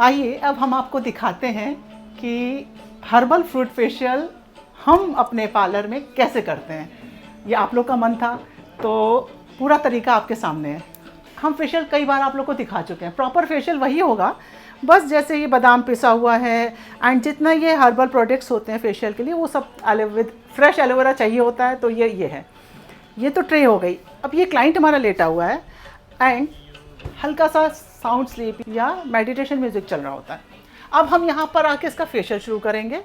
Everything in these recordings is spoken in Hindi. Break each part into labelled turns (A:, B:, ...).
A: आइए अब हम आपको दिखाते हैं कि हर्बल फ्रूट फेशियल हम अपने पार्लर में कैसे करते हैं। ये आप लोग का मन था तो पूरा तरीका आपके सामने है। हम फेशियल कई बार आप लोग को दिखा चुके हैं। प्रॉपर फेशियल वही होगा, बस जैसे ये बादाम पिसा हुआ है एंड जितना ये हर्बल प्रोडक्ट्स होते हैं फेशियल के लिए वो सब विद फ्रेश एलोवेरा चाहिए होता है। तो ये है, ये तो ट्रे हो गई। अब ये क्लाइंट हमारा लेटा हुआ है एंड हल्का सा साउंड स्लीप या मेडिटेशन म्यूजिक चल रहा होता है। अब हम यहाँ पर आके इसका फेशियल शुरू करेंगे।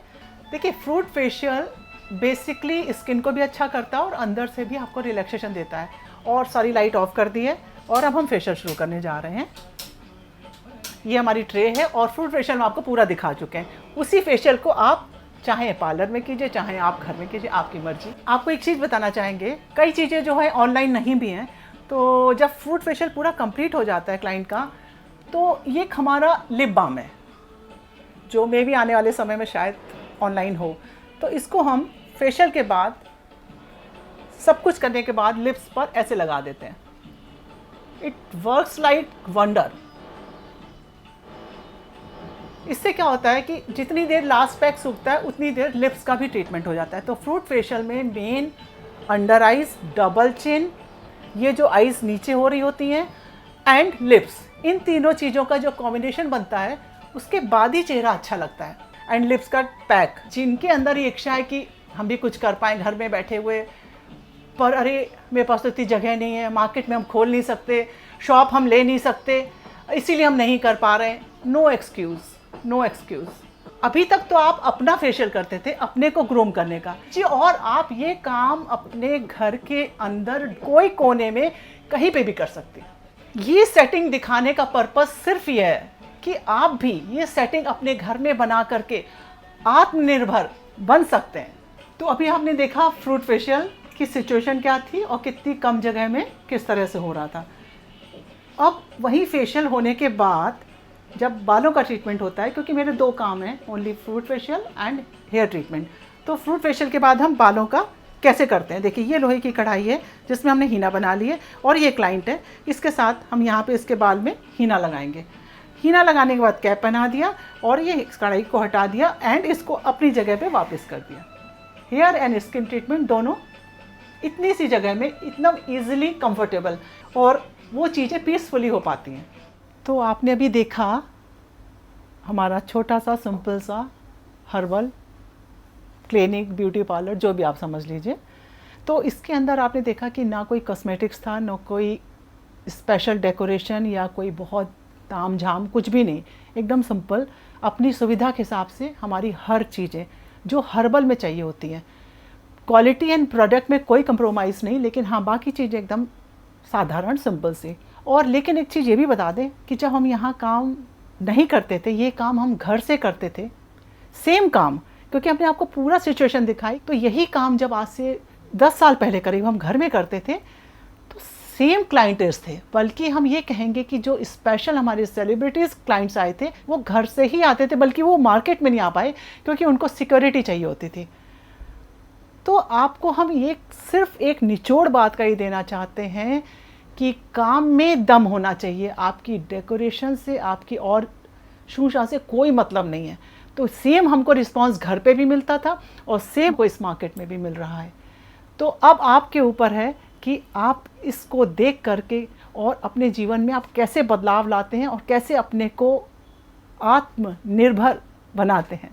A: देखिए, फ्रूट फेशियल बेसिकली स्किन को भी अच्छा करता है और अंदर से भी आपको रिलैक्सेशन देता है। और सारी लाइट ऑफ कर दी है और अब हम फेशियल शुरू करने जा रहे हैं। ये हमारी ट्रे है और फ्रूट फेशियल में आपको पूरा दिखा चुके हैं। उसी फेशियल को आप चाहे पार्लर में कीजिए, चाहे आप घर में कीजिए, आपकी मर्जी। आपको एक चीज़ बताना चाहेंगे, कई चीज़ें जो है ऑनलाइन नहीं भी हैं। तो जब फ्रूट फेशियल पूरा कंप्लीट हो जाता है क्लाइंट का, तो ये हमारा लिप बाम है जो मे भी आने वाले समय में शायद ऑनलाइन हो। तो इसको हम फेशियल के बाद, सब कुछ करने के बाद लिप्स पर ऐसे लगा देते हैं। It works like wonder. इससे क्या होता है कि जितनी देर लास्ट पैक सूखता है उतनी देर लिप्स का भी ट्रीटमेंट हो जाता है। तो फ्रूट फेशियल में main under eyes, double chin, ये जो आइज नीचे हो रही होती हैं, एंड लिप्स, इन तीनों चीज़ों का जो कॉम्बिनेशन बनता है उसके बाद ही चेहरा अच्छा लगता है। एंड लिप्स का पैक, जिनके अंदर ये इच्छा है कि हम भी कुछ कर पाएँ घर में बैठे हुए, पर अरे मेरे पास तो इतनी जगह नहीं है, मार्केट में हम खोल नहीं सकते, शॉप हम ले नहीं सकते, इसीलिए हम नहीं कर पा रहे हैं। No excuse, no excuse. अभी तक तो आप अपना फेशियल करते थे, अपने को ग्रूम करने का जी, और आप ये काम अपने घर के अंदर कोई कोने में कहीं पे भी कर सकते हैं। ये सेटिंग दिखाने का पर्पस सिर्फ ये है कि आप भी ये सेटिंग अपने घर में बना करके आत्मनिर्भर बन सकते हैं। तो अभी आपने देखा फ्रूट फेशियल की सिचुएशन क्या थी और कितनी कम जगह में किस तरह से हो रहा था। अब वही फेशियल होने के बाद जब बालों का ट्रीटमेंट होता है, क्योंकि मेरे दो काम हैं, only fruit facial and hair treatment. तो फ्रूट फेशियल के बाद हम बालों का कैसे करते हैं। देखिए, ये लोहे की कढ़ाई है जिसमें हमने हीना बना ली है और ये क्लाइंट है, इसके साथ हम यहाँ पे इसके बाल में हीना लगाएंगे। हीना लगाने के बाद कैप पहना दिया और ये इस कढ़ाई को हटा दिया एंड इसको अपनी जगह पे वापस कर दिया। हेयर एंड स्किन ट्रीटमेंट दोनों इतनी सी जगह में इतना ईजिली कंफर्टेबल, और वो चीज़ें पीसफुली हो पाती हैं। तो आपने अभी देखा हमारा छोटा सा सिंपल सा हर्बल क्लिनिक, ब्यूटी पार्लर, जो भी आप समझ लीजिए। तो इसके अंदर आपने देखा कि ना कोई कॉस्मेटिक्स था, ना कोई स्पेशल डेकोरेशन या कोई बहुत ताम झाम, कुछ भी नहीं। एकदम सिंपल, अपनी सुविधा के हिसाब से हमारी हर चीज़ें जो हर्बल में चाहिए होती हैं। क्वालिटी एंड प्रोडक्ट में कोई कंप्रोमाइज़ नहीं, लेकिन हाँ बाकी चीज़ें एकदम साधारण सिंपल सी। और लेकिन एक चीज़ ये भी बता दें कि जब हम यहाँ काम नहीं करते थे, ये काम हम घर से करते थे, सेम काम, क्योंकि हमने आपको पूरा सिचुएशन दिखाई। तो यही काम जब आज से 10 साल पहले करीब हम घर में करते थे तो सेम क्लाइंट्स थे। बल्कि हम ये कहेंगे कि जो स्पेशल हमारे सेलिब्रिटीज़ क्लाइंट्स आए थे वो घर से ही आते थे, बल्कि वो मार्केट में नहीं आ पाए क्योंकि उनको सिक्योरिटी चाहिए होती थी। तो आपको हम ये सिर्फ एक निचोड़ बात का ही देना चाहते हैं कि काम में दम होना चाहिए। आपकी डेकोरेशन से, आपकी और शूशा से कोई मतलब नहीं है। तो सेम हमको रिस्पांस घर पे भी मिलता था और सेम को इस मार्केट में भी मिल रहा है। तो अब आपके ऊपर है कि आप इसको देख करके और अपने जीवन में आप कैसे बदलाव लाते हैं और कैसे अपने को आत्मनिर्भर बनाते हैं।